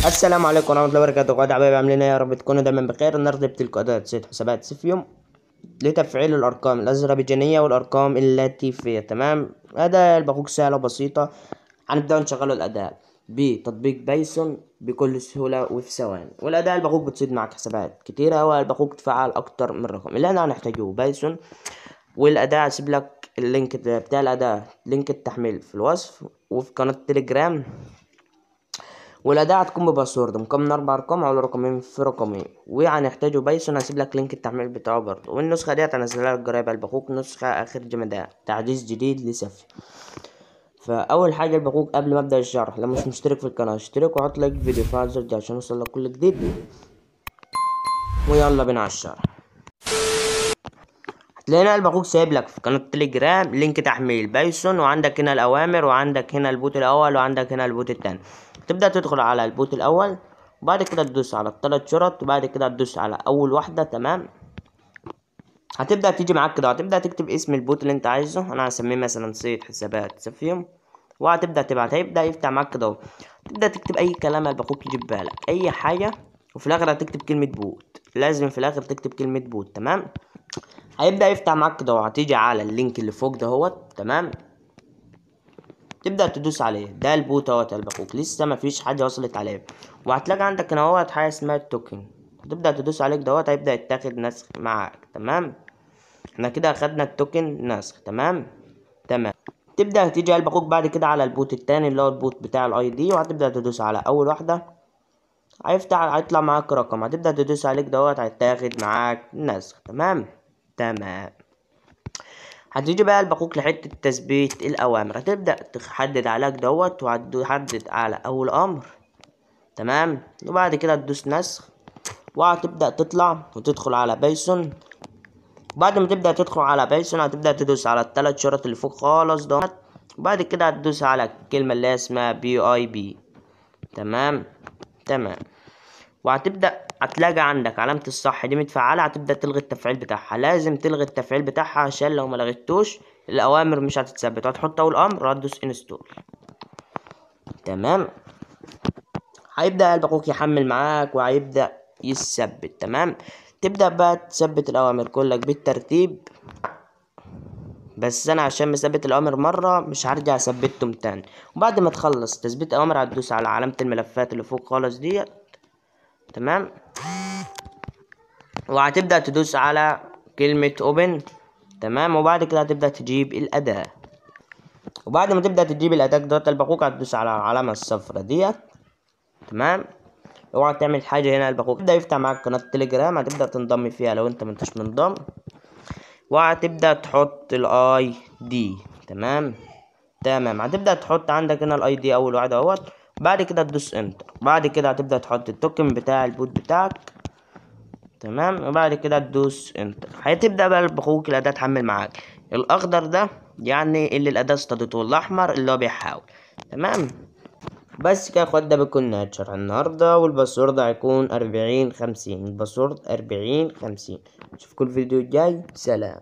السلام عليكم ورحمة الله وبركاته. قاعد حبايبي عاملين ايه؟ يا رب تكونوا دايما بخير. النهارده جبت لكم أداة صيد حسابات سيفيوم لتفعيل الأرقام الأذربيجانية والأرقام اللاتيفية. تمام، أداة الباقوك سهلة وبسيطة. هنبدأ نشغل الأداة بتطبيق بايثون بكل سهولة وفي ثواني، والأداة الباقوك بتصيد معك حسابات كتيرة والباقوك تفعل أكتر من رقم. اللي احنا هنحتاجه بايثون، والأداة هسيب لك اللينك بتاع الأداة، لينك التحميل في الوصف وفي قناة تليجرام. والأداة هتكون بباسورد مكون من 4 أرقام أو رقمين في رقمين، وهنحتاجه بايثون. هسيب لك لينك التحميل بتاعه برضه، والنسخة ديت هنزلها لك قريب على الباقوك، نسخة آخر جمدان، تحديث جديد لسفي. فأول حاجة الباقوك قبل ما أبدأ الشرح، لو مش مشترك في القناة اشترك وحط لايك الفيديو وفعل زر الجرس عشان يوصلك كل جديد. ويلا بينا على الشرح. هتلاقينا الباقوك سايب لك في قناة تليجرام لينك تحميل بايثون، وعندك هنا الأوامر، وعندك هنا البوت الأول، وعندك هنا البوت التاني. تبدأ تدخل على البوت الأول، وبعد كده تدوس على ال3 شرط، وبعد كده تدوس على أول واحدة. تمام، هتبدأ تيجي معاك كده، هتبدأ تكتب اسم البوت اللي انت عايزه. أنا هسميه مثلا صيد حسابات سيفيوم، وهتبدأ تبعت، هيبدأ يفتح معاك كده اهو. تبدأ تكتب أي كلام الباقوك يجيب بالك، أي حاجة، وفي الآخر هتكتب كلمة بوت. لازم في الآخر تكتب كلمة بوت. تمام، هيبدأ يفتح معاك كده وهتيجي على اللينك اللي فوق دهوت. تمام، تبدأ تدوس عليه، ده البوت اهوت الباقوك، لسه مفيش حاجة وصلت عليه. وهتلاقي عندك هنا اهوت حاجة اسمها التوكن، تبدأ تدوس عليك دهوت، هيبدأ يتاخد نسخ معاك. تمام، احنا كده اخدنا التوكن نسخ. تمام، تبدأ تيجي الباقوك بعد كده على البوت التاني اللي هو البوت بتاع الاي دي، وهتبدأ تدوس على أول واحدة، هيطلع معاك رقم، هتبدأ تدوس عليك دهوت، هيتاخد معاك نسخ. تمام، هتيجي بقى الباقوك لحتة تثبيت الأوامر، هتبدأ تحدد عليك دوت، وهتحدد على أول أمر. تمام، وبعد كده تدوس نسخ، وهتبدأ تطلع وتدخل على بايثون. بعد ما تبدأ تدخل على بايثون هتبدأ تدوس على ال3 شرط اللي فوق خالص دوت، وبعد كده هتدوس على الكلمة اللي هي اسمها PIB. تمام، وهتبدأ هتلاقي عندك علامة الصح دي متفعلة، هتبدأ تلغي التفعيل بتاعها. لازم تلغي التفعيل بتاعها عشان لو ما لغيتوش الأوامر مش هتتثبت. هتحط أول أمر وهتدوس انستول. تمام، هيبدأ الباقوك يحمل معاك وهيبدأ يثبت. تمام، تبدأ بقى تثبت الأوامر كلك بالترتيب، بس أنا عشان مثبت الأوامر مرة مش هرجع أثبتهم تاني. وبعد ما تخلص تثبيت أوامر هتدوس على علامة الملفات اللي فوق خالص ديت. تمام، وهتبدأ تدوس على كلمة اوبن. تمام، وبعد كده هتبدأ تجيب الأداة، وبعد ما تبدأ تجيب الأداة دوت الباقوك هتدوس على العلامة الصفرا ديت. تمام، اوعى تعمل حاجة هنا. الباقوك يبدأ يفتح معاك قناة تليجرام، هتبدأ تنضم فيها لو انت منتش منضم، وهتبدأ تحط الاي دي. تمام، هتبدأ تحط عندك هنا الاي دي اول واحد اهوت، بعد كده تدوس انتر. بعد كده هتبدأ تحط التوكن بتاع البوت بتاعك. تمام، وبعد كده تدوس انتر. هتبدأ بقى الباقوك الأداة تحمل معاك. الأخضر ده يعني اللي الأداة اصطادته، والأحمر اللي هو بيحاول. تمام، بس كده يا اخوات، ده بيكون نهاية شرح النهاردة. والباسورد هيكون 40 50، الباسورد 40 50. نشوفكم الفيديو الجاي، سلام.